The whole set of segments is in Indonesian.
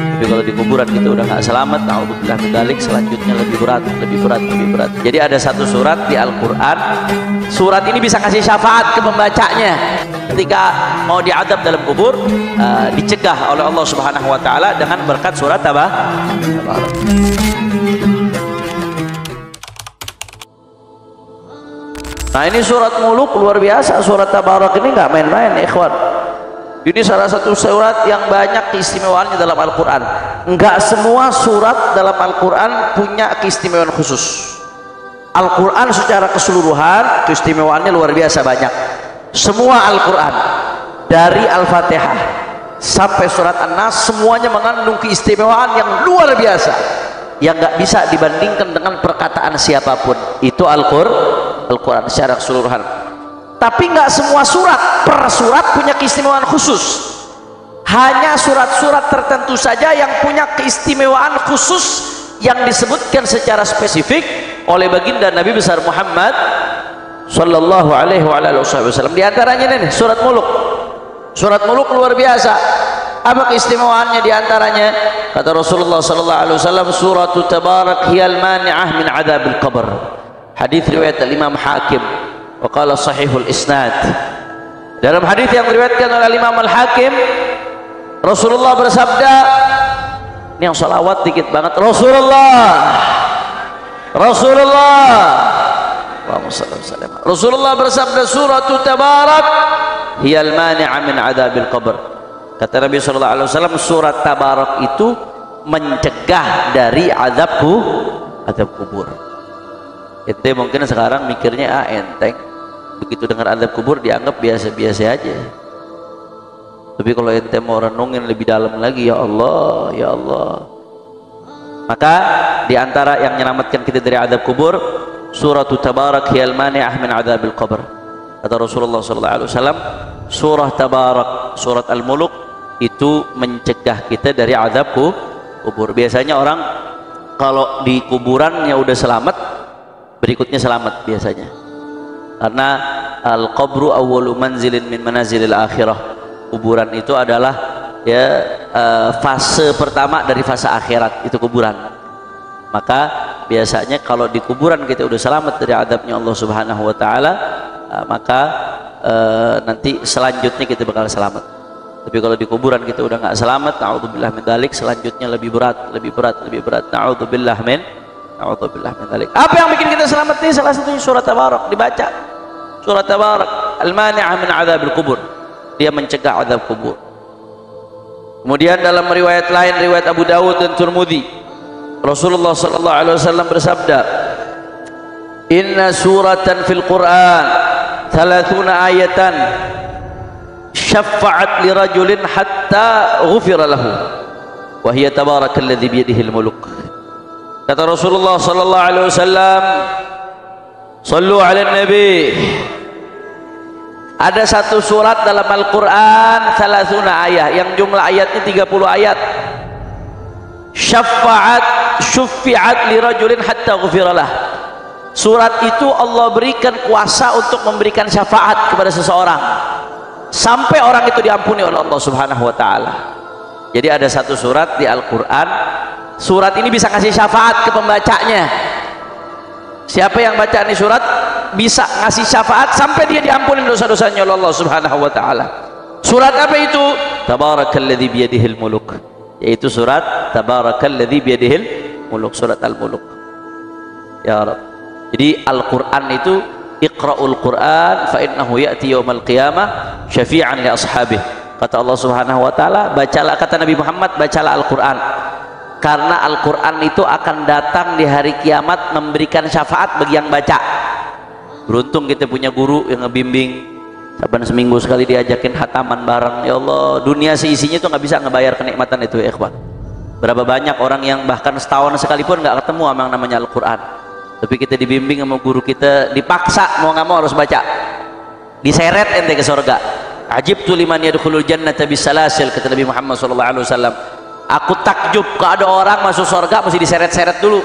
Tapi kalau di kuburan kita udah nggak selamat, naudzubillah min dzalik, selanjutnya lebih berat, lebih berat, lebih berat. Jadi ada satu surat di Al-Quran, surat ini bisa kasih syafaat ke pembacanya ketika mau diadab dalam kubur, dicegah oleh Allah Subhanahu wa taala dengan berkat surat Tabarak. Nah, ini surat Muluk luar biasa. Surat Tabarak ini nggak main-main, ikhwan. Ini salah satu surat yang banyak keistimewaannya dalam Al-Quran. Enggak semua surat dalam Al-Quran punya keistimewaan khusus. Al-Quran secara keseluruhan keistimewaannya luar biasa banyak. Semua Al-Quran dari Al-Fatihah sampai surat An-Nas semuanya mengandung keistimewaan yang luar biasa, yang nggak bisa dibandingkan dengan perkataan siapapun. Itu Al-Quran secara keseluruhan. Tapi nggak semua surat per surat punya keistimewaan khusus. Hanya surat-surat tertentu saja yang punya keistimewaan khusus yang disebutkan secara spesifik oleh baginda Nabi besar Muhammad sallallahu alaihi wasallam. Di antaranya nih surat Muluk. Surat Muluk luar biasa. Apa keistimewaannya di antaranya? Kata Rasulullah sallallahu alaihi wasallam, suratul Tabarak hiyal mani'ah min adzabil qabr. Hadis riwayat Imam Hakim. Wa qala sahihul isnad. Dalam hadis yang diriwayatkan oleh Imam Al-Hakim, Rasulullah bersabda, ini yang salawat dikit banget, Rasulullah bersabda, suratul Tabarak hiyal mani'a min adzabil qabr. Kata Nabi sallallahu alaihi wasallam, surat Tabarak itu mencegah dari azab kubur. Ente mungkin sekarang mikirnya enteng, begitu dengar azab kubur dianggap biasa-biasa aja. Tapi kalau ente mau renungin lebih dalam lagi, ya Allah, ya Allah, maka diantara yang menyelamatkan kita dari azab kubur, suratul Tabarak hiyal mani'ah min adzabil qabr. Kata Rasulullah sallallahu alaihi wasallam, surah Tabarak, surat Al-Muluk itu mencegah kita dari azab kubur. Biasanya orang kalau di kuburannya udah selamat, berikutnya selamat biasanya, karena al-qabru awwalu manzilin min manazilil akhirah. Kuburan itu adalah fase pertama dari fase akhirat, itu kuburan. Maka biasanya kalau di kuburan kita udah selamat dari adabnya Allah Subhanahu wa taala, maka nanti selanjutnya kita bakal selamat. Tapi kalau di kuburan kita udah nggak selamat, naudzubillah min dzalik, selanjutnya lebih berat, lebih berat, lebih berat. Naudzubillah min dzalik. Apa yang bikin kita selamat ini? Salah satunya surat Tabarak dibaca. Surat Tabarak al-mani'ah min adzabil kubur. Dia mencegah azab kubur. Kemudian dalam riwayat lain, riwayat Abu Dawud dan Tirmidzi, Rasulullah sallallahu alaihi wasallam bersabda, inna suratan fil Quran 30 ayatan syafa'at li rajulin hatta ghufira lahu wa hiya tabarakalladzi bi yadihi al-muluk. Kata Rasulullah sallallahu alaihi wasallam, sallu ala nabi, ada satu surat dalam Al-Quran 30 ayat yang jumlah ayatnya 30 ayat, syuffi'at li rajulin hatta ghufiralah. Surat itu Allah berikan kuasa untuk memberikan syafaat kepada seseorang sampai orang itu diampuni oleh Allah Subhanahu wa taala. Jadi ada satu surat di Al-Quran, surat ini bisa kasih syafaat ke pembacanya. Siapa yang baca ini surat bisa ngasih syafaat sampai dia diampuni dosa-dosanya oleh Allah Subhanahu wa taala. Surat apa itu? Tabarakalladzi biyadihil muluk, yaitu surat Tabarakalladzi biyadihil muluk, surat Al-Muluk. Ya Rabb. Jadi Al-Qur'an itu iqra'ul Qur'an fa innahu ya'ti yaumal qiyamah syafi'an li ashabihi. Kata Allah Subhanahu wa taala, bacalah, kata Nabi Muhammad, bacalah Al-Qur'an, karena Al-Quran itu akan datang di hari kiamat memberikan syafaat bagi yang baca. Beruntung kita punya guru yang ngebimbing, saban seminggu sekali diajakin hataman bareng. Ya Allah, dunia seisinya itu nggak bisa ngebayar kenikmatan itu, ya ikhwan. Berapa banyak orang yang bahkan setahun sekalipun nggak ketemu sama yang namanya Al-Quran, tapi kita dibimbing sama guru kita, dipaksa mau nggak mau harus baca, diseret ente ke surga. Ajibtu liman yadkhulul jannata bisalasil, kata Nabi Muhammad SAW. Aku takjub kalau ada orang masuk surga mesti diseret-seret dulu,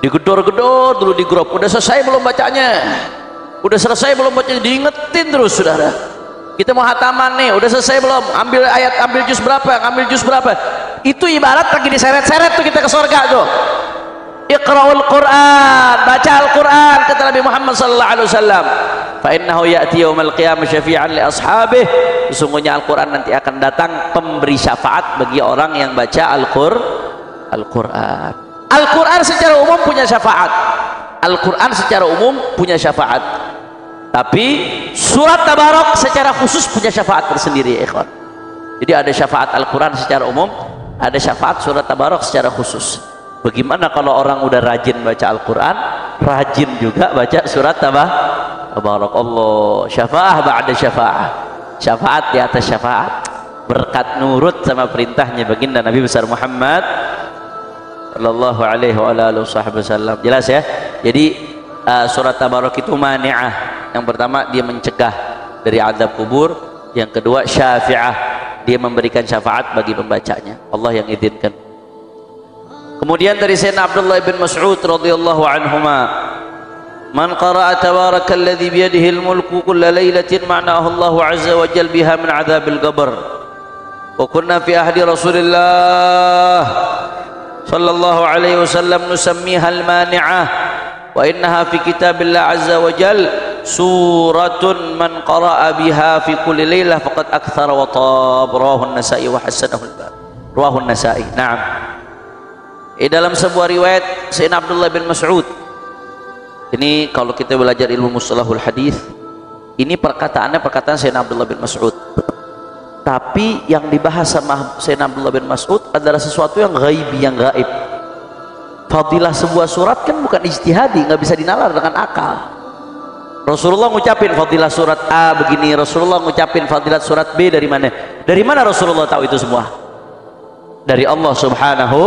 digedor-gedor dulu di grup. Udah selesai belum bacanya? Udah selesai belum bacanya? Diingetin terus, saudara. Kita mau hataman nih, udah selesai belum? Ambil ayat, ambil juz berapa? Ambil juz berapa? Itu ibarat lagi diseret-seret tuh kita ke surga tuh. Iqra'ul Qur'an, baca Al-Quran, kata Nabi Muhammad sallallahu alaihi wasallam. Fa innahu ya'ti yaumal qiyamah syafi'an li ashabih. Sesungguhnya Al-Quran nanti akan datang pemberi syafaat bagi orang yang baca Al-Quran. Al-Quran secara umum punya syafaat. Al-Quran secara umum punya syafaat. Tapi surat Tabarok secara khusus punya syafaat tersendiri, ikhwan. Jadi ada syafaat Al-Quran secara umum, ada syafaat surat Tabarok secara khusus. Bagaimana kalau orang udah rajin baca Al-Quran, rajin juga baca surat Tabarok? Allah, syafaah ba'da syafaah, syafaat di atas syafaat, berkat nurut sama perintahnya baginda Nabi besar Muhammad sallallahu alaihi wasallam. Jelas ya? Jadi surat Tabarok itu mani'ah. Yang pertama dia mencegah dari azab kubur, yang kedua syafi'ah, dia memberikan syafaat bagi pembacanya, Allah yang izinkan. Kemudian dari Sayyidina Abdullah bin Mas'ud radhiyallahu anhuma, man qara'a tabarakalladzi biyadihi al-mulku kulla lailatin ma'nahu Allah azza wa jalla biha min adzabil qabr. Wa kunna fi ahdi Rasulillah sallallahu alaihi wasallam nusammiha al-mani'ah wa innaha fi kitabillah azza wa jalla suratun man qara'a biha fi kulli lailah faqad akthara wa tab. Rawahu an-Nasa'i wa hasanahu al-Bab. Rawahu an-Nasa'i. Naam. Dalam sebuah riwayat Sayyidina Abdullah bin Mas'ud, ini kalau kita belajar ilmu mustalahul hadis, ini perkataannya perkataan Sayyidina Abdullah bin Mas'ud, tapi yang dibahas sama Sayyidina Abdullah bin Mas'ud adalah sesuatu yang ghaibi, yang gaib. Fadilah sebuah surat kan bukan ijtihadi, nggak bisa dinalar dengan akal. Rasulullah ngucapin fadilah surat A begini, Rasulullah ngucapin fadilah surat B dari mana? Dari mana Rasulullah tahu itu semua? Dari Allah subhanahu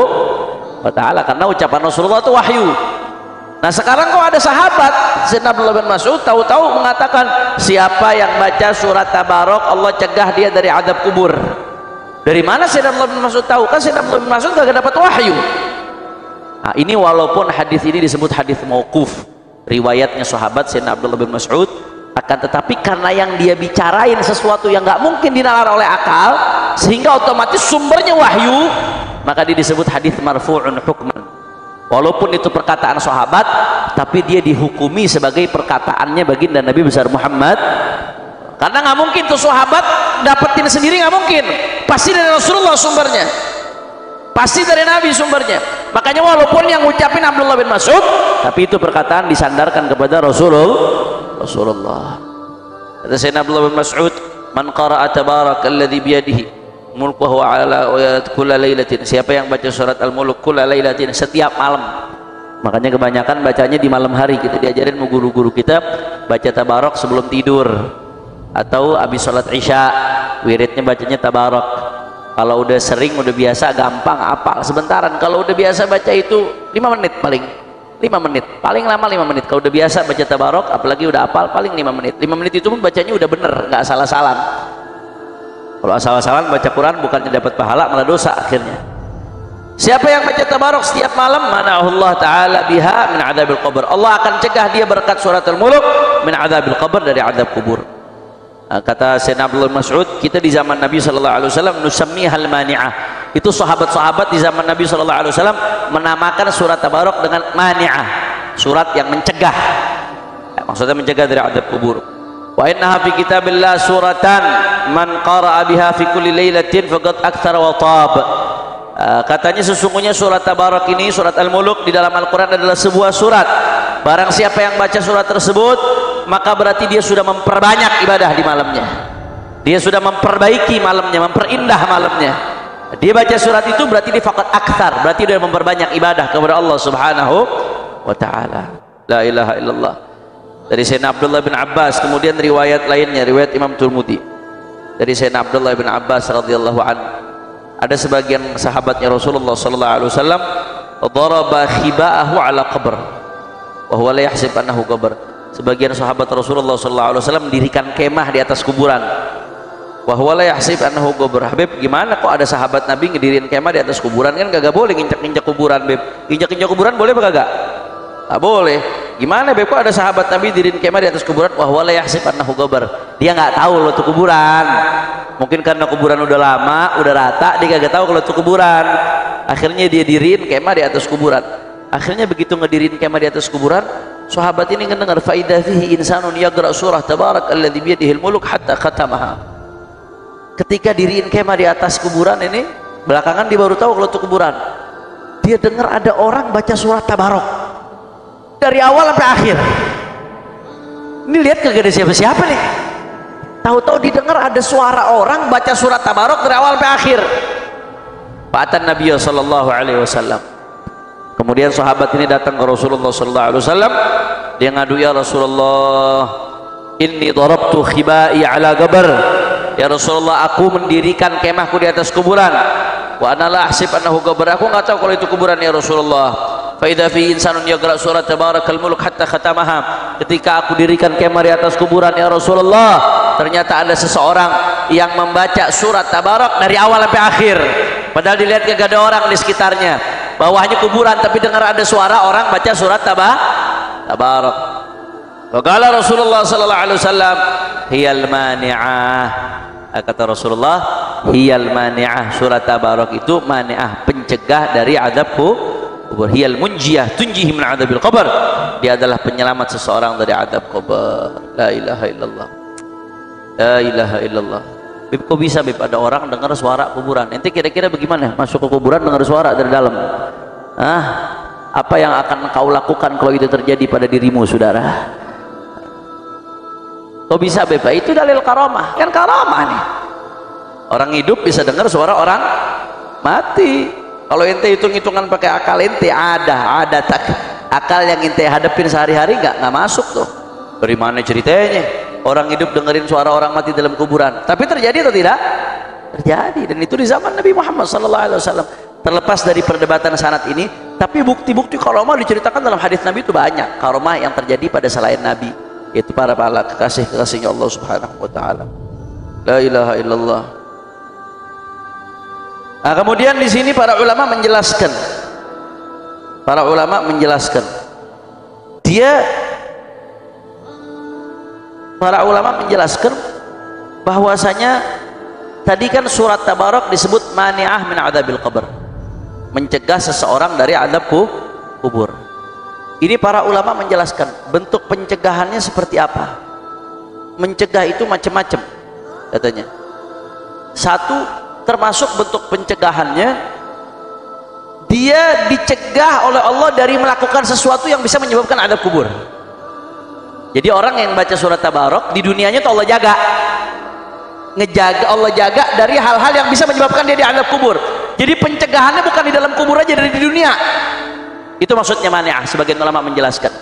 wa ta'ala, karena ucapan Rasulullah itu wahyu. Nah sekarang kok ada sahabat Sayyidina Abdullah bin Mas'ud tahu-tahu mengatakan siapa yang baca surat Tabarok Allah cegah dia dari azab kubur. Dari mana Sayyidina Abdullah bin Mas'ud tahu? Kan Sayyidina Abdullah bin Mas'ud gak dapat wahyu. Nah ini walaupun hadis ini disebut hadis mauquf, riwayatnya sahabat Sayyidina Abdullah bin Mas'ud, akan tetapi karena yang dia bicarain sesuatu yang gak mungkin dinalar oleh akal, sehingga otomatis sumbernya wahyu, maka dia disebut hadis marfu'un hukman. Walaupun itu perkataan sahabat, tapi dia dihukumi sebagai perkataannya baginda Nabi besar Muhammad, karena nggak mungkin tuh sahabat dapetin sendiri, nggak mungkin, pasti dari Rasulullah sumbernya, pasti dari Nabi sumbernya. Makanya walaupun yang ngucapin Abdullah bin Mas'ud, tapi itu perkataan disandarkan kepada Rasulullah. Kata Sayyidina Abdullah bin Mas'ud, man qara'a tabarakalladzi biyadihi mulkuhu ala kulla lailatin, siapa yang baca surat al-mulk kulla lailatin, setiap malam. Makanya kebanyakan bacanya di malam hari. Kita diajarin guru-guru kita baca tabarok sebelum tidur atau habis sholat isya, wiridnya bacanya tabarok. Kalau udah sering, udah biasa, gampang apal sebentaran. Kalau udah biasa baca itu 5 menit paling, 5 menit paling lama 5 menit. Kalau udah biasa baca tabarok, apalagi udah apal, paling 5 menit. 5 menit itu pun bacanya udah bener, nggak salah-salah. Kalau asal-asalan baca Quran bukannya dapat pahala, malah dosa akhirnya. Siapa yang baca tabarok setiap malam, mana'ahullah ta'ala biha min adzabil qabr, Allah akan cegah dia berkat surat al-mulk min adzabil qabr, dari azab kubur. Kata Sayyidina Abdullah bin Mas'ud, kita di zaman Nabi sallallahu alaihi wasallam nusammihal mani'ah. Itu sahabat-sahabat di zaman Nabi sallallahu alaihi wasallam menamakan surat tabarok dengan mani'ah, surat yang mencegah. Maksudnya mencegah dari azab kubur. Wa innaha fi kitabillah suratan man qara'a biha fi kulli lailatin faqad aktsara wa tab. Katanya sesungguhnya surat Tabarak ini, surat Al-Mulk di dalam Al-Quran adalah sebuah surat. Barang siapa yang baca surat tersebut, maka berarti dia sudah memperbanyak ibadah di malamnya. Dia sudah memperbaiki malamnya, memperindah malamnya. Dia baca surat itu berarti dia faqad aktsar, berarti dia memperbanyak ibadah kepada Allah Subhanahu wa ta'ala. La ilaha illallah. Dari Sayyidina Abdullah bin Abbas, kemudian riwayat lainnya, riwayat Imam Tirmidzi dari Sayyidina Abdullah bin Abbas radhiyallahu anhu, ada sebagian sahabatnya Rasulullah sallallahu alaihi wasallam daraba khiba'ahu ala qabr wa huwa la yahsib annahu qabr. Sebagian sahabat Rasulullah sallallahu alaihi wasallam mendirikan kemah di atas kuburan. Wa huwa la yahsib annahu qabr. Habib, gimana kok ada sahabat Nabi ngedirin kemah di atas kuburan? Kan kagak boleh nginjak-injak kuburan, Beb. Injak-injak kuburan boleh apa kagak? Enggak boleh. Gimana Beb, kok ada sahabat Nabi diriin kemah di atas kuburan? Wah wala yahsib annahu gabar. Dia nggak tahu loh itu kuburan. Mungkin karena kuburan udah lama, udah rata, dia nggak tahu kalau itu kuburan. Akhirnya dia diriin kemah di atas kuburan. Akhirnya begitu ngedirin kemah di atas kuburan, sahabat ini ngedengar fa idza fihi insanun yaqra surah tabarak alladzi bi yadihil muluk hatta khatamaha. Ketika diriin kemah di atas kuburan ini, belakangan dia baru tahu kalau itu kuburan. Dia dengar ada orang baca surat tabarok dari awal sampai akhir. Ini lihat kagak ada siapa-siapa nih. Tahu-tahu didengar ada suara orang baca surat tabarok dari awal sampai akhir. Fa'atan Nabi sallallahu alaihi wasallam. Kemudian sahabat ini datang ke Rasulullah sallallahu alaihi wasallam. Dia ngadu, ya Rasulullah, inni darabtu khibai ala gabar. Ya Rasulullah, aku mendirikan kemahku di atas kuburan. Wa ana la ahsib annahu gabar. Aku enggak tahu kalau itu kuburan ya Rasulullah. Fa idza fi insanun yaqra surat tabarakal mulk hatta khatamaha. Ketika aku dirikan kemah di atas kuburan ya Rasulullah, ternyata ada seseorang yang membaca surat tabarak dari awal sampai akhir. Padahal dilihat gak ada orang di sekitarnya. Bawahnya kuburan, tapi dengar ada suara orang baca surat tabarak. Faqala Rasulullah sallallahu alaihi wasallam, hiyal mani'ah. Kata Rasulullah, hiyal mani'ah. Surat tabarak itu mani'ah, pencegah dari azab kubur. Hiyal munjiyah tunjihi min adzabil qabr. Dia adalah penyelamat seseorang dari azab kubur. La ilaha illallah. La ilaha illallah. Bib, kok bisa Bib ada orang dengar suara kuburan? Nanti kira-kira bagaimana masuk ke kuburan dengar suara dari dalam? Apa yang akan kau lakukan kalau itu terjadi pada dirimu, saudara? Kok bisa Bib? Itu dalil karamah. Kan karamah nih. Orang hidup bisa dengar suara orang mati. Kalau ente hitung-hitungan pakai akal ente, ada akal yang ente hadapin sehari-hari nggak masuk tuh. Dari mana ceritanya? Orang hidup dengerin suara orang mati dalam kuburan. Tapi terjadi atau tidak? Terjadi. Dan itu di zaman Nabi Muhammad SAW. Terlepas dari perdebatan sanad ini, tapi bukti-bukti karomah diceritakan dalam hadis Nabi itu banyak. Karomah yang terjadi pada selain Nabi, yaitu para kekasih-kekasihnya Allah Subhanahu Wa Taala. La ilaha illallah. Nah, kemudian di sini para ulama menjelaskan. Para ulama menjelaskan bahwasanya tadi kan surat tabarak disebut mani'ah min adzabil qabr, mencegah seseorang dari azab kubur. Ini para ulama menjelaskan bentuk pencegahannya seperti apa. Mencegah itu macam-macam katanya. Satu, termasuk bentuk pencegahannya, dia dicegah oleh Allah dari melakukan sesuatu yang bisa menyebabkan azab kubur. Jadi orang yang baca surat tabarak di dunianya tuh Allah jaga, Allah jaga dari hal-hal yang bisa menyebabkan dia diazab kubur. Jadi pencegahannya bukan di dalam kubur aja, dari di dunia. Itu maksudnya mani'ah. Sebagian ulama menjelaskan,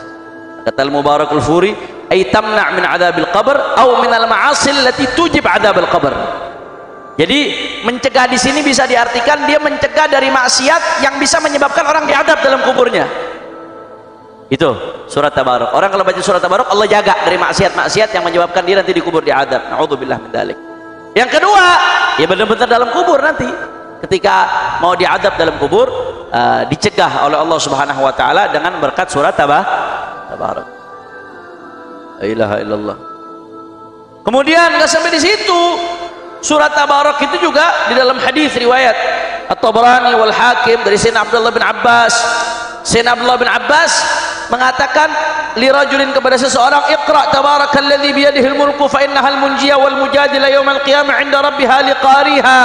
kata al-Mubarak al-Furi, ay tamna' min adzabil qabr aw min al-ma'asi allati tujib adzabil qabr. Jadi mencegah di sini bisa diartikan dia mencegah dari maksiat yang bisa menyebabkan orang diazab dalam kuburnya. Itu surat tabarak. Orang kalau baca surat tabarak, Allah jaga dari maksiat-maksiat yang menyebabkan dia nanti dikubur diazab. Na'udzubillah min dzalik. Yang kedua, ya benar-benar dalam kubur nanti. Ketika mau diazab dalam kubur, dicegah oleh Allah Subhanahu wa taala dengan berkat surat tabarak. La ilaha illallah. Kemudian enggak sampai di situ. Surat tabarak itu juga di dalam hadis riwayat At-Tabrani wal Hakim dari Sayyidina Abdullah bin Abbas. Sayyidina Abdullah bin Abbas mengatakan li rajulin, kepada seseorang, iqra tabarakalladzi biyadihil mulku fa innahal munjiya wal mujadila yaumal qiyamah 'inda rabbiha liqariha.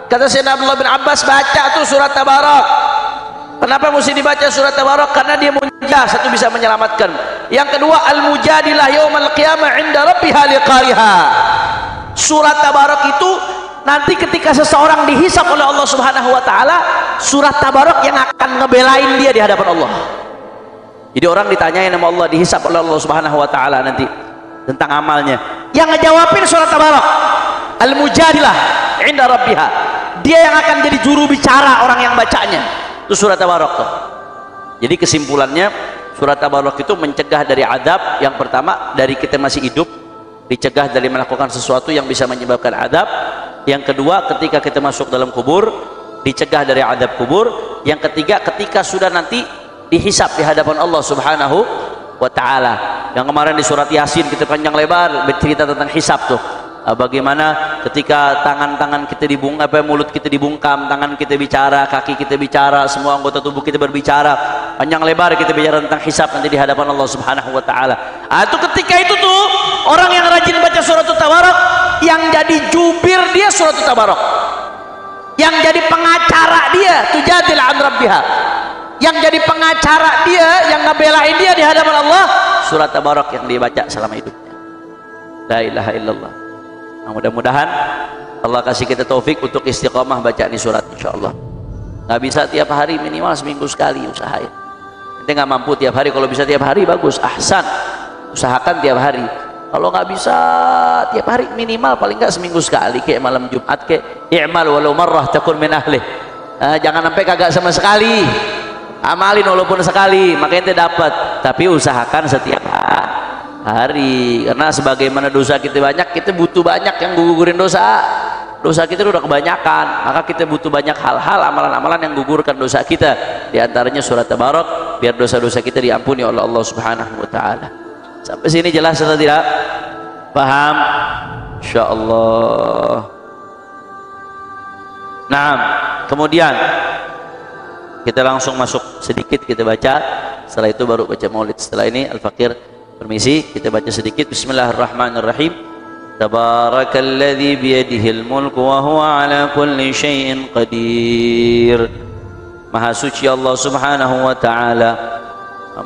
Kata Sayyidina Abdullah bin Abbas, baca tuh surat tabarak. Kenapa mesti dibaca surat tabarak? Karena dia munjah, satu bisa menyelamatkan. Yang kedua, al mujadilah yaumal qiyamah 'inda rabbiha liqariha. Surat tabarak itu nanti ketika seseorang dihisab oleh Allah Subhanahu wa taala, surat tabarak yang akan ngebelain dia di hadapan Allah. Jadi orang ditanyain sama Allah, dihisab oleh Allah Subhanahu wa taala nanti tentang amalnya. Yang ngejawabin surat tabarak. Al-Mujadilah 'inda rabbiha. Dia yang akan jadi juru bicara orang yang bacanya. Itu surat tabarak tuh. Jadi kesimpulannya, surat tabarak itu mencegah dari azab. Yang pertama, dari kita masih hidup, dicegah dari melakukan sesuatu yang bisa menyebabkan azab. Yang kedua, ketika kita masuk dalam kubur, dicegah dari azab kubur. Yang ketiga, ketika sudah nanti dihisab di hadapan Allah Subhanahu wa ta'ala. Yang kemarin di surat Yasin kita panjang lebar bercerita tentang hisab tuh. Bagaimana ketika tangan-tangan kita dibungkam, mulut kita dibungkam, tangan kita bicara, kaki kita bicara, semua anggota tubuh kita berbicara, panjang lebar kita bicara tentang hisab nanti di hadapan Allah Subhanahu wa taala. Itu ketika itu tuh orang yang rajin baca surat Tabarak, yang jadi jubir dia surat Tabarak, yang jadi pengacara dia tujadil an rabbiha, yang jadi pengacara dia, yang ngebelain dia di hadapan Allah, surat Tabarak yang dia baca selama hidupnya. La ilaha illallah. Nah, mudah-mudahan Allah kasih kita taufik untuk istiqamah baca di surat, insyaallah. Nggak bisa tiap hari, minimal seminggu sekali usahain. Ente nggak mampu tiap hari, kalau bisa tiap hari bagus, ahsan, usahakan tiap hari. Kalau nggak bisa tiap hari, minimal paling nggak seminggu sekali, kayak malam Jumat, kayak i'mal walau marrah takun min ahlih. Jangan sampai kagak sama sekali, amalin walaupun sekali, makanya ente dapat. Tapi usahakan setiap hari, karena sebagaimana dosa kita banyak, kita butuh banyak yang gugurin dosa. Dosa kita udah kebanyakan, maka kita butuh banyak hal-hal, amalan-amalan yang gugurkan dosa kita. Di antaranya surat Tabarak, biar dosa-dosa kita diampuni oleh Allah Subhanahu wa taala. Sampai sini jelas atau tidak? Paham? Insyaallah. Nah, kemudian kita langsung masuk sedikit, kita baca, setelah itu baru baca maulid. Setelah ini Al-Faqir permisi, kita baca sedikit. Bismillahirrahmanirrahim. Tabarakalladzi biyadihil mulku wa huwa ala kulli syai'in qadir. Maha suci Allah Subhanahu wa taala,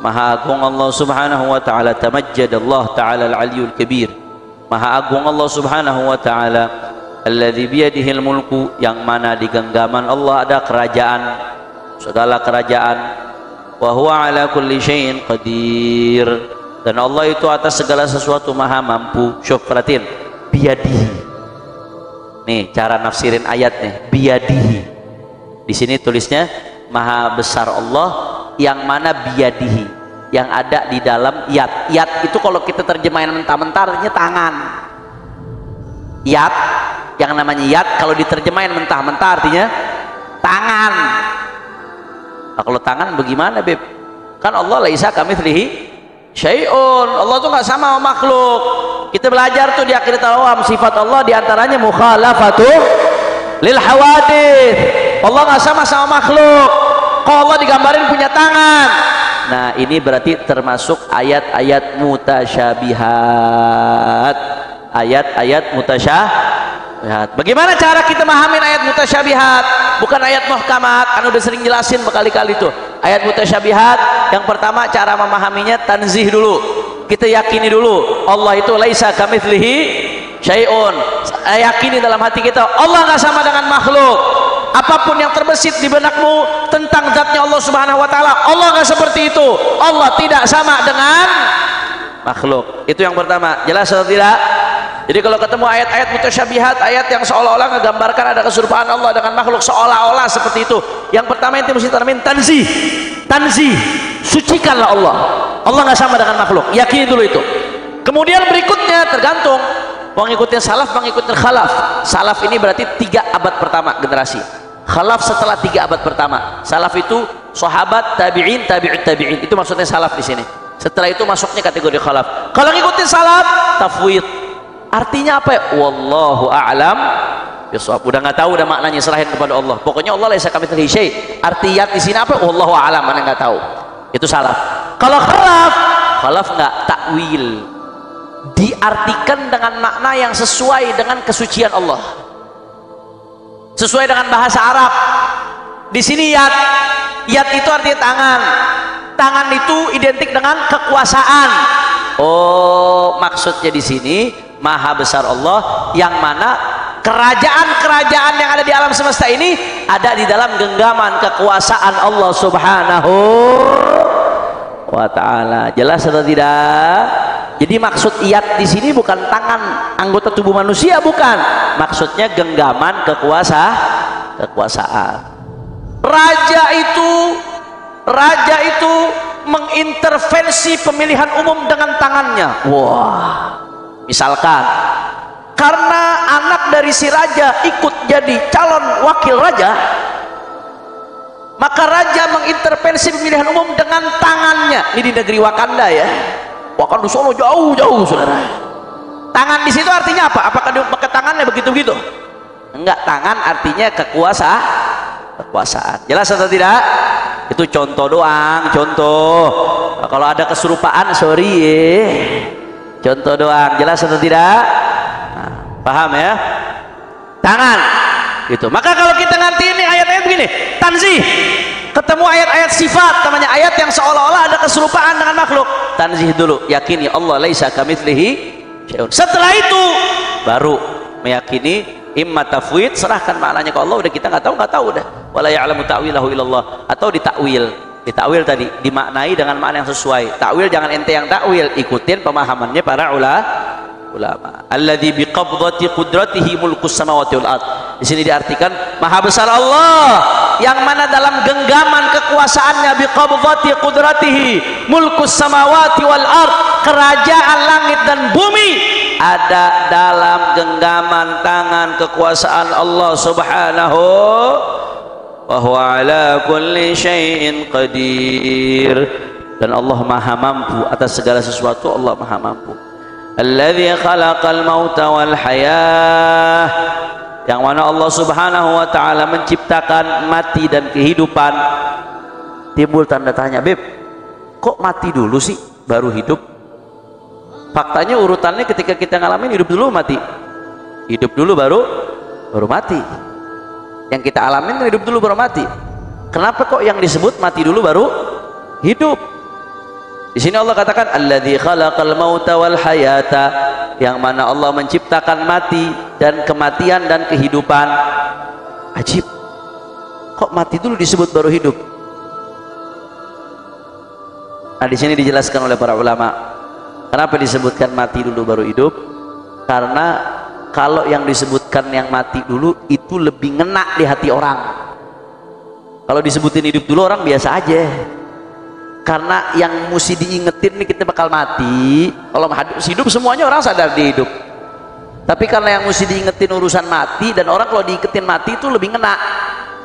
maha agung Allah Subhanahu wa taala, tamajjad Allah taala al-aliyyul kabir. Maha agung Allah Subhanahu wa taala, alladzi biyadihil mulku, yang mana di genggaman Allah ada kerajaan, segala kerajaan. Wa huwa ala kulli syai'in qadir, dan Allah itu atas segala sesuatu maha mampu. Syuf, perhatiin, biyadihi. Nih cara nafsirin ayatnya, biyadihi. Di sini tulisnya maha besar Allah, yang mana biyadihi, yang ada di dalam yad. Yad itu kalau kita terjemahin mentah-mentah artinya tangan. Yad, yang namanya yad kalau diterjemahin mentah-mentah artinya tangan. Nah, kalau tangan bagaimana, Beb? Kan Allah laisa kamitslihi syai'un, Allah tuh nggak sama sama makhluk. Kita belajar tuh di akhir awam, sifat Allah diantaranya mukhalafatu lil hawadith. Allah nggak sama sama makhluk. Kalau Allah digambarin punya tangan, nah ini berarti termasuk ayat-ayat mutasyabihat. Ayat-ayat mutasyabihat. Bagaimana cara kita memahami ayat mutasyabihat? Bukan ayat muhkamat, kan udah sering jelasin berkali-kali tuh. Ayat mutasyabihat, yang pertama cara memahaminya tanzih dulu. Kita yakini dulu Allah itu laisa kamitslihi syai'un. Yakini dalam hati kita Allah nggak sama dengan makhluk. Apapun yang terbesit di benakmu tentang zatnya Allah Subhanahu wa taala, Allah nggak seperti itu. Allah tidak sama dengan makhluk. Itu yang pertama. Jelas atau tidak? Jadi kalau ketemu ayat-ayat mutasyabihat, ayat yang seolah-olah menggambarkan ada keserupaan Allah dengan makhluk, seolah-olah seperti itu, yang pertama itu mesti termin tanzih. Tanzih, sucikanlah Allah. Allah nggak sama dengan makhluk, yakini dulu itu. Kemudian berikutnya tergantung mau ngikutin salaf, mau ngikutin khalaf. Salaf ini berarti 3 abad pertama generasi, khalaf setelah 3 abad pertama. Salaf itu sahabat, tabi'in, tabi'ut tabi'in, itu maksudnya salaf di sini. Setelah itu masuknya kategori khalaf. Kalau ngikutin salaf, tafwid. Artinya apa ya? Wallahu a'lam bishawab. Udah nggak tahu, udah maknanya, serahin kepada Allah. Pokoknya Allah laisa kamitslihi syai'. Artinya di sini apa? Wallahu a'lam, mana nggak tahu. Itu salaf. Kalau khalaf nggak, takwil. Diartikan dengan makna yang sesuai dengan kesucian Allah, sesuai dengan bahasa Arab. Di sini yad, yad itu artinya tangan. Tangan itu identik dengan kekuasaan. Oh, maksudnya di sini maha besar Allah, yang mana kerajaan-kerajaan yang ada di alam semesta ini ada di dalam genggaman kekuasaan Allah Subhanahu wa taala. Jelas atau tidak? Jadi maksud iyat di sini bukan tangan anggota tubuh manusia, bukan. Maksudnya genggaman kekuasaan. Raja itu mengintervensi pemilihan umum dengan tangannya. Wah. Misalkan karena anak dari si raja ikut jadi calon wakil raja, Maka raja mengintervensi pemilihan umum dengan tangannya. Ini di negeri Wakanda ya. Wakanda Solo jauh-jauh saudara. Tangan di situ artinya apa? Apakah dia pakai tangannya begitu-begitu? Enggak, tangan artinya kekuasaan. Jelas atau tidak? Itu contoh doang, contoh. Kalau ada keserupaan sorry ya. Contoh doang, jelas atau tidak? Nah, paham ya? Tangan gitu. Maka kalau kita nanti ini ayat-ayat begini, tanzih, ketemu ayat-ayat sifat, namanya ayat yang seolah-olah ada keserupaan dengan makhluk, tanzih dulu, yakini Allah laisa kamitslihi syai'un. Setelah itu baru meyakini imma tafwid, serahkan maknanya ke Allah. Udah kita nggak tahu udah. Wala ya'lamu ta'wilahu illallah, atau ditakwil tadi, dimaknai dengan makna yang sesuai. Takwil jangan ente yang takwil, ikutin pemahamannya para ulama. Alladzi biqabdati qudratihi mulkus samawati wal ard. Di sini diartikan maha besar Allah yang mana dalam genggaman kekuasaannya, biqabdati qudratihi mulkus samawati wal ard, kerajaan langit dan bumi ada dalam genggaman tangan kekuasaan Allah Subhanahu wa huwa ala kulli syai'in qadir. Dan Allah maha mampu atas segala sesuatu. Allah maha mampu. Alladzi khalaqal mauta wal hayah, yang mana Allah Subhanahu wa ta'ala menciptakan mati dan kehidupan. Timbul tanda tanya, Beb, kok mati dulu sih baru hidup? Faktanya urutannya ketika kita ngalamin hidup dulu mati, hidup dulu baru mati. Yang kita alamin hidup dulu baru mati. Kenapa kok yang disebut mati dulu baru hidup? Di sini Allah katakan alladzi khalaqal mauta wal hayata, yang mana Allah menciptakan mati dan kematian dan kehidupan. Ajib, kok mati dulu disebut baru hidup? Nah, di sini dijelaskan oleh para ulama kenapa disebutkan mati dulu baru hidup. Karena kalau yang disebutkan yang mati dulu itu lebih ngena di hati orang. Kalau disebutin hidup dulu orang biasa aja. Karena yang mesti diingetin nih kita bakal mati. Kalau hidup semuanya orang sadar di hidup. Tapi karena yang mesti diingetin urusan mati, dan orang kalau diingetin mati itu lebih ngena.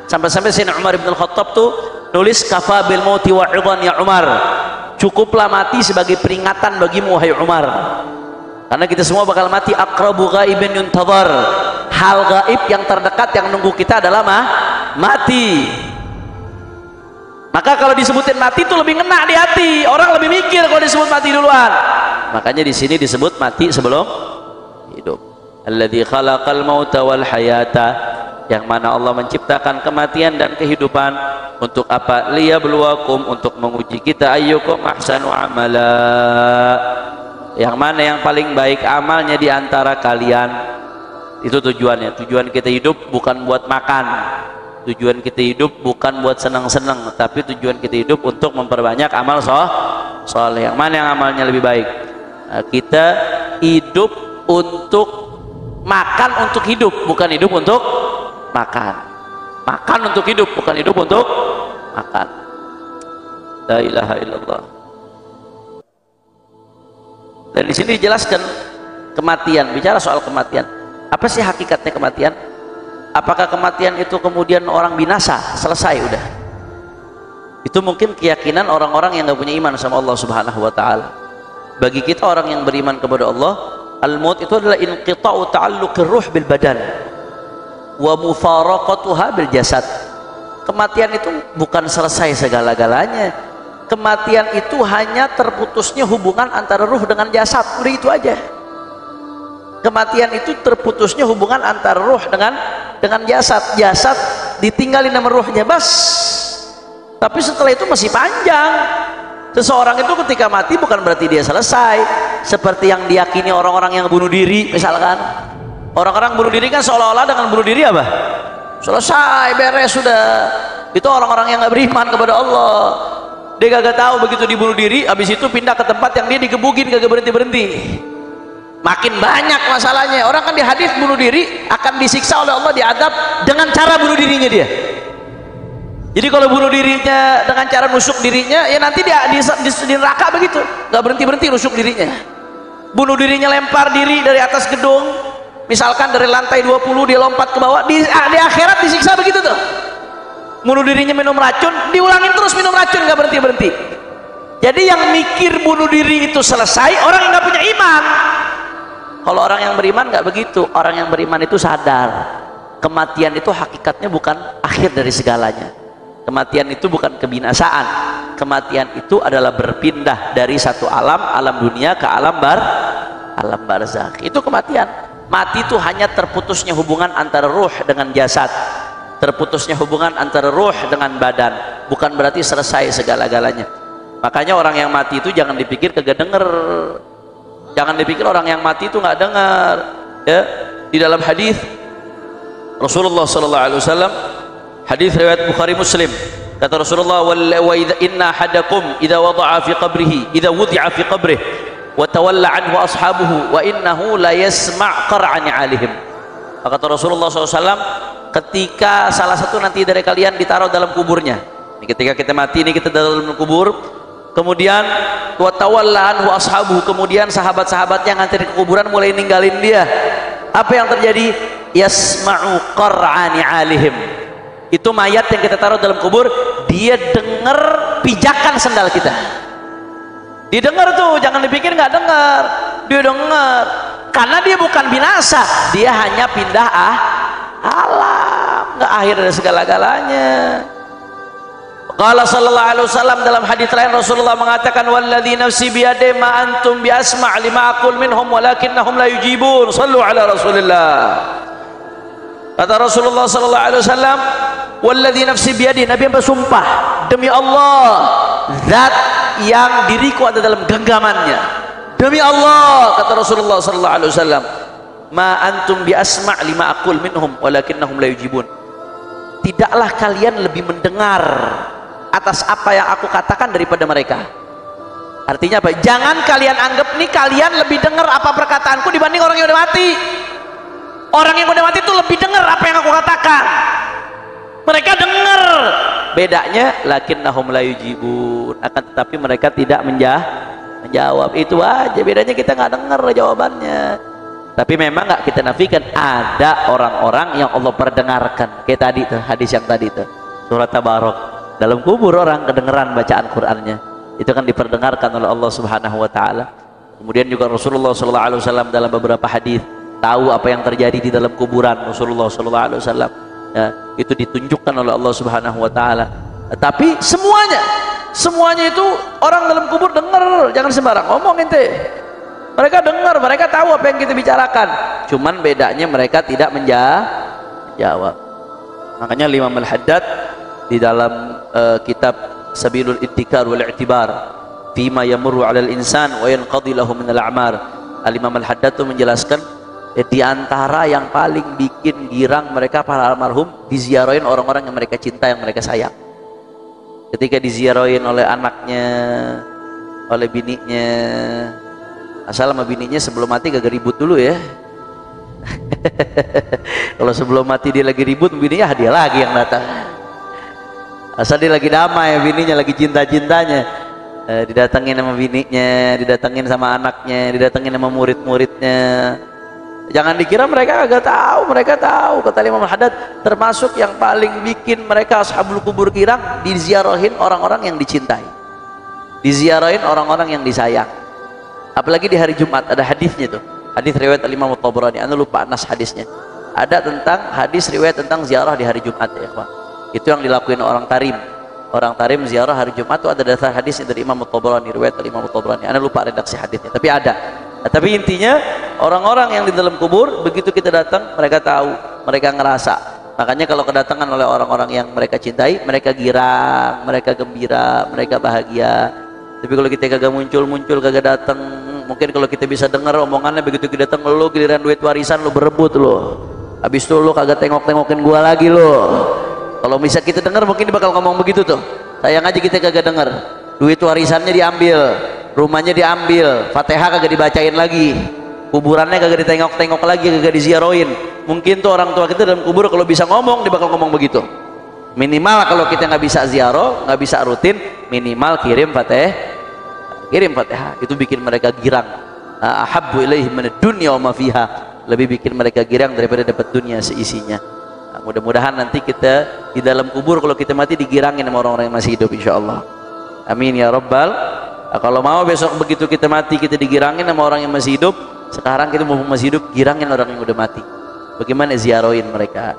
Sampai-sampai Sayyidina Umar bin Al-Khattab tuh nulis kafa bil mauti wa'idhan ya Umar. Cukuplah mati sebagai peringatan bagimu wahai Umar. Karena kita semua bakal mati. Aqrabu ghaibin yuntadhar, hal gaib yang terdekat yang nunggu kita adalah mati. Maka kalau disebutin mati itu lebih ngena di hati. Orang lebih mikir kalau disebut mati duluan. Makanya di sini disebut mati sebelum hidup. Alladzi khalaqal mauta wal hayata, yang mana Allah menciptakan kematian dan kehidupan untuk apa? Liyabluwakum, untuk menguji kita, ayyukum ahsanu amala, yang mana yang paling baik amalnya di antara kalian. Itu tujuannya. Tujuan kita hidup bukan buat makan. Tujuan kita hidup bukan buat senang-senang, tapi tujuan kita hidup untuk memperbanyak amal soleh. Yang mana yang amalnya lebih baik? Nah, kita hidup untuk makan, untuk hidup, bukan hidup untuk makan. Makan untuk hidup, bukan hidup untuk makan. La ilaha illallah. Dan di sini dijelaskan kematian. Bicara soal kematian, apa sih hakikatnya kematian? Apakah kematian itu kemudian orang binasa, selesai udah? Itu mungkin keyakinan orang-orang yang nggak punya iman sama Allah Subhanahu wa ta'ala. Bagi kita orang yang beriman kepada Allah, al-maut itu adalah inqita'u ta'alluqir ruh bil badan wa mufaraqatuha bil jasad. Kematian itu bukan selesai segala-galanya. Kematian itu hanya terputusnya hubungan antara ruh dengan jasad, udah itu aja. Kematian itu terputusnya hubungan antara ruh dengan jasad. Jasad ditinggalin sama ruhnya, bas. Tapi setelah itu masih panjang. Seseorang itu ketika mati bukan berarti dia selesai. Seperti yang diyakini orang-orang yang bunuh diri misalkan. Orang-orang bunuh diri kan seolah-olah dengan bunuh diri apa? Selesai, beres, sudah. Itu orang-orang yang gak beriman kepada Allah. Dia gak tahu begitu dibunuh diri, habis itu pindah ke tempat yang dia digebugin, gak berhenti-berhenti. Makin banyak masalahnya. Orang kan di hadis bunuh diri akan disiksa oleh Allah, diadab dengan cara bunuh dirinya dia. Jadi kalau bunuh dirinya dengan cara nusuk dirinya, ya nanti dia di neraka begitu, nggak berhenti nusuk dirinya. Bunuh dirinya lempar diri dari atas gedung, misalkan dari lantai 20 dia lompat ke bawah, di akhirat disiksa begitu tuh. bunuh dirinya minum racun, diulangin terus minum racun, nggak berhenti-berhenti. Jadi yang mikir bunuh diri itu selesai orang yang nggak punya iman. Kalau orang yang beriman nggak begitu. Orang yang beriman itu sadar kematian itu hakikatnya bukan akhir dari segalanya. Kematian itu bukan kebinasaan. Kematian itu adalah berpindah dari satu alam dunia ke alam barzakh. Itu kematian. Mati itu hanya terputusnya hubungan antara ruh dengan jasad, terputusnya hubungan antara ruh dengan badan, bukan berarti selesai segala-galanya. Makanya orang yang mati itu jangan dipikir kagak denger, jangan dipikir orang yang mati itu nggak dengar. Ya, di dalam hadis Rasulullah sallallahu alaihi wasallam, hadis riwayat Bukhari Muslim, kata Rasulullah, wa inna hadakum idza wada'a fi qabrihi idza wudi'a fi qabrihi wa tawalla anhu ashabuhu wa innahu la yasma' qar'an 'alihim. Kata Rasulullah SAW, ketika salah satu nanti dari kalian ditaruh dalam kuburnya, ini ketika kita mati ini kita dalam kubur, kemudian wa tawalla anhu ashabuhu, kemudian sahabat-sahabatnya nganter ke kuburan mulai ninggalin dia, apa yang terjadi? Yasma'u qar'ani 'alihim. Itu mayat yang kita taruh dalam kubur, dia dengar pijakan sendal kita. Didengar tuh, jangan dipikir nggak dengar, dia dengar. Karena dia bukan binasa, dia hanya pindah alam, nggak akhir dari segala-galanya. Qala sallallahu alaihi wasallam, dalam hadis lain Rasulullah mengatakan, walladzi nafsi biyadihi ma antum bi asma' lima aqul minhum walakinnahum la yujibun. Shallu ala Rasulillah. Kata Rasulullah sallallahu alaihi wasallam, walladzi nafsi biyadihi, Nabi bersumpah demi Allah, zat yang diriku ada dalam genggamannya, demi Allah, kata Rasulullah sallallahu alaihi wasallam, ma antum bi asma' lima aqul minhum walakinnahum la yujibun. Tidaklah kalian lebih mendengar atas apa yang aku katakan daripada mereka. Artinya apa? Jangan kalian anggap nih kalian lebih dengar apa perkataanku dibanding orang yang udah mati. Orang yang udah mati itu lebih dengar apa yang aku katakan. Mereka dengar, bedanya lakinnahum la yujibun, akan tetapi mereka tidak menjawab. Itu aja bedanya, kita nggak dengar jawabannya. Tapi memang nggak kita nafikan ada orang-orang yang Allah perdengarkan, kayak tadi tuh hadis yang tadi tuh surat Tabarok, dalam kubur orang kedengeran bacaan Qur'annya, itu kan diperdengarkan oleh Allah Subhanahu wa taala. Kemudian juga Rasulullah sallallahu alaihi wasallam dalam beberapa hadis tahu apa yang terjadi di dalam kuburan Rasulullah sallallahu alaihi wasallam. Ya, itu ditunjukkan oleh Allah Subhanahu wa taala. Tapi semuanya itu orang dalam kubur dengar, jangan sembarang ngomong ente. Mereka dengar, mereka tahu apa yang kita bicarakan. Cuman bedanya mereka tidak menjawab. Makanya Imam Al-Haddad di dalam kitab Sabilul Ittikar wal I'tibar fima yamurru 'alal insan wa yanqadi lahu min al-a'mar, Al-Imam Al-Haddad itu menjelaskan di antara yang paling bikin girang mereka para almarhum, diziarahin orang-orang yang mereka cinta, yang mereka sayang. Ketika diziarahin oleh anaknya, oleh bininya, asal sama bininya sebelum mati gak ribut dulu ya. Kalau sebelum mati dia lagi ribut, bininya dia lagi yang datang. Asal dia lagi damai, bininya lagi cinta-cintanya, didatengin sama bininya, didatengin sama anaknya, didatengin sama murid-muridnya. Jangan dikira mereka agak tahu, mereka tahu. Kata Imam Al-Haddad, termasuk yang paling bikin mereka ashabul kubur girang, diziarahin orang-orang yang dicintai, diziarahin orang-orang yang disayang. Apalagi di hari Jumat, ada hadisnya tuh, hadis riwayat Imam Tabrani, anda lupa nas hadisnya, ada tentang hadis riwayat tentang ziarah di hari Jumat ya kawan. Itu yang dilakuin orang Tarim. Orang Tarim ziarah hari Jumat itu ada dasar hadis dari Imam Tabrani, riwayat Imam Tabrani, anda lupa redaksi hadisnya, tapi ada. Nah, tapi intinya orang-orang yang di dalam kubur, begitu kita datang mereka tahu, mereka ngerasa. Makanya kalau kedatangan oleh orang-orang yang mereka cintai, mereka girang, mereka gembira, mereka bahagia. Tapi kalau kita kagak muncul, kagak datang, mungkin kalau kita bisa dengar omongannya, begitu kita datang, lu giliran duit warisan lu berebut lu, habis itu lu kagak tengok-tengokin gua lagi lu. Kalau bisa kita dengar, mungkin dia bakal ngomong begitu tuh. Sayang aja kita kagak dengar, duit warisannya diambil, rumahnya diambil, Fatihah kagak dibacain lagi, kuburannya kagak ditengok-tengok lagi, kagak diziarahin. Mungkin tuh orang tua kita dalam kubur kalau bisa ngomong, dia bakal ngomong begitu. Minimal kalau kita nggak bisa ziarah, nggak bisa rutin, minimal kirim Fatihah. Itu bikin mereka girang. Ahabbu ilaihim minad dunya wa ma fiha, lebih bikin mereka girang daripada dapat dunia seisinya. Mudah-mudahan nanti kita di dalam kubur kalau kita mati digirangin sama orang-orang yang masih hidup insyaallah. Amin ya rabbal. Kalau mau besok begitu kita mati kita digirangin sama orang yang masih hidup, sekarang kita mumpung masih hidup girangin orang yang udah mati. Bagaimana ziarahin mereka,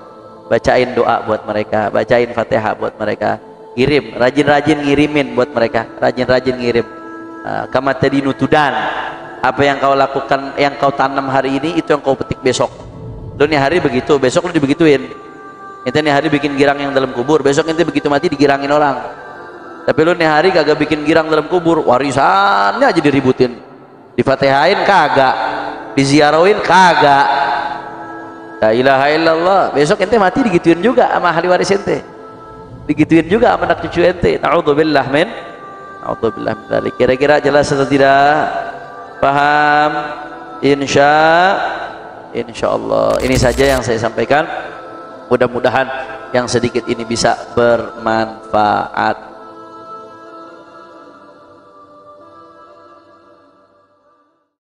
bacain doa buat mereka, bacain Fatihah buat mereka, kirim, rajin-rajin ngirimin buat mereka, rajin-rajin ngirim. Kama tadinu tudan, apa yang kau lakukan, yang kau tanam hari ini itu yang kau petik besok. Lu nih hari begitu, besok lu dibegituin. Ente nih hari bikin girang yang dalam kubur, besok ente begitu mati digirangin orang. Tapi lu nih hari kagak bikin girang dalam kubur, warisannya aja diributin, difatihain kagak, diziarahin kagak. La ilaha illallah. Besok ente mati digituin juga sama ahli waris ente, digituin juga sama anak cucu ente. Na'udzubillah min dzalik. Kira-kira jelas atau tidak? Paham? Insyaallah. Ini saja yang saya sampaikan. Mudah-mudahan yang sedikit ini bisa bermanfaat.